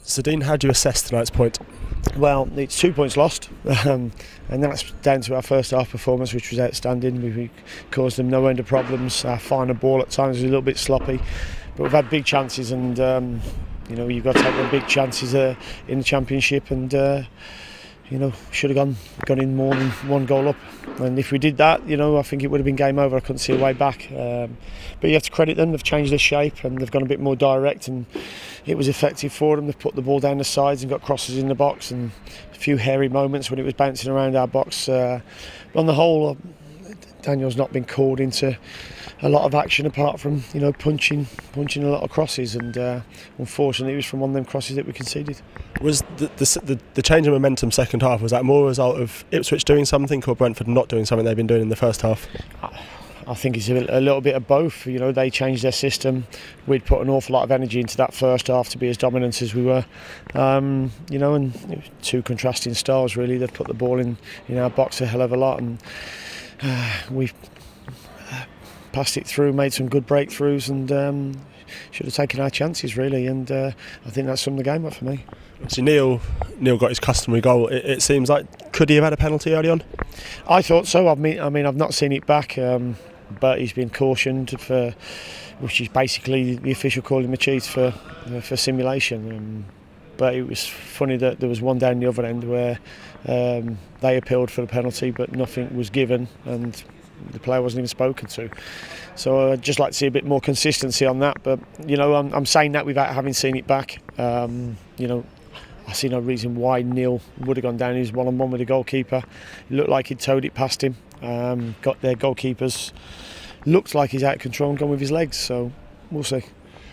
So Dean, how do you assess tonight's point? Well, it's 2 points lost, and that's down to our first half performance, which was outstanding. We caused them no end of problems. Our final ball at times was a little bit sloppy, but we've had big chances, and you've got to take them big chances in the Championship, and should have gone in more than one goal up. And if we did that, I think it would have been game over. I couldn't see a way back. But you have to credit them. They've changed their shape and they've gone a bit more direct, and it was effective for them. They've put the ball down the sides and got crosses in the box, and a few hairy moments when it was bouncing around our box. But on the whole, Daniel's not been called into a lot of action apart from punching a lot of crosses, and unfortunately it was from one of them crosses that we conceded. Was the change in momentum second half, was that more a result of Ipswich doing something or Brentford not doing something they've been doing in the first half? I think it's a little bit of both. They changed their system. We'd put an awful lot of energy into that first half to be as dominant as we were. And it was two contrasting styles really. They've put the ball in our box a hell of a lot, and we passed it through, made some good breakthroughs, and should have taken our chances really. And I think that summed the game up for me. So Neil got his customary goal. It seems like, could he have had a penalty early on? I thought so. I mean, I've not seen it back, but he's been cautioned for, which is basically the official calling him a cheat for simulation. But it was funny that there was one down the other end where they appealed for the penalty, but nothing was given, and the player wasn't even spoken to. So I'd just like to see a bit more consistency on that. But I'm saying that without having seen it back. I see no reason why Neil would have gone down. He was one-on-one with the goalkeeper. It looked like he'd towed it past him. Got their goalkeepers. Looked like he's out of control and gone with his legs. So we'll see.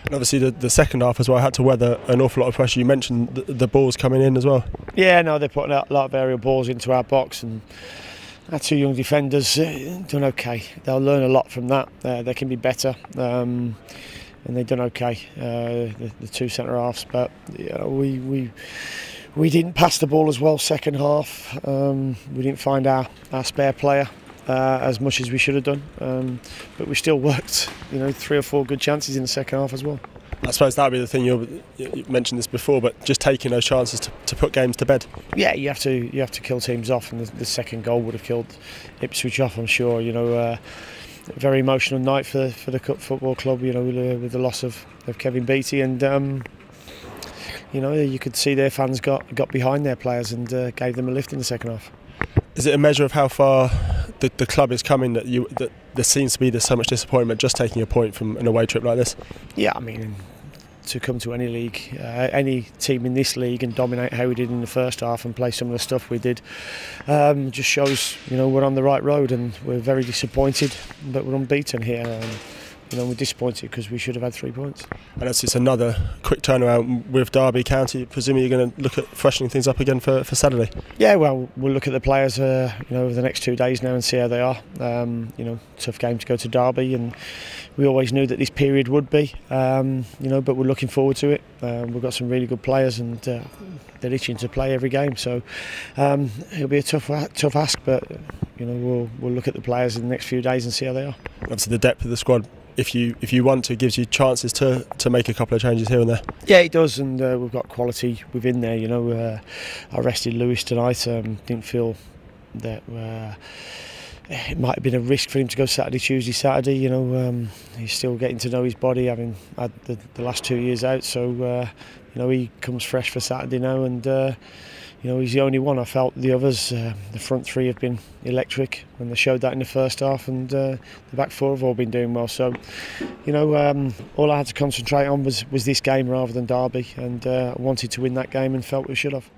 And obviously the second half as well had to weather an awful lot of pressure. You mentioned the balls coming in as well. Yeah, no, they're putting a lot of aerial balls into our box, and our two young defenders done okay. They'll learn a lot from that. They can be better. And they've done okay, the two centre halves, but we didn't pass the ball as well second half. We didn't find our spare player as much as we should have done, but we still worked 3 or 4 good chances in the second half as well. I suppose that would be the thing. You mentioned this before, but just taking those chances to put games to bed. Yeah, you have to kill teams off, and the second goal would have killed Ipswich off, I'm sure. Very emotional night for the Cup Football Club, with the loss of Kevin Beattie, and you could see their fans got behind their players and gave them a lift in the second half. Is it a measure of how far the club is coming that there seems to be so much disappointment just taking a point from an away trip like this? Yeah, I mean, to come to any league, any team in this league, and dominate how we did in the first half and play some of the stuff we did, just shows we're on the right road, and we're very disappointed, but we're unbeaten here. We're disappointed because we should have had 3 points. And it's another quick turnaround with Derby County. Presumably you're going to look at freshening things up again for Saturday? Yeah, well, we'll look at the players over the next 2 days now and see how they are. Tough game to go to Derby, and we always knew that this period would be, but we're looking forward to it. We've got some really good players, and they're itching to play every game, so it'll be a tough ask, but we'll look at the players in the next few days and see how they are. Obviously the depth of the squad, if you want to, gives you chances to make a couple of changes here and there. Yeah, it does, and we've got quality within there. I rested Lewis tonight. Didn't feel that it might have been a risk for him to go Tuesday. He's still getting to know his body, having had the last 2 years out. So he comes fresh for Saturday now, and he's the only one. I felt the others, the front three, have been electric, and they showed that in the first half, and the back four have all been doing well. So, all I had to concentrate on was this game rather than Derby, and I wanted to win that game and felt we should have.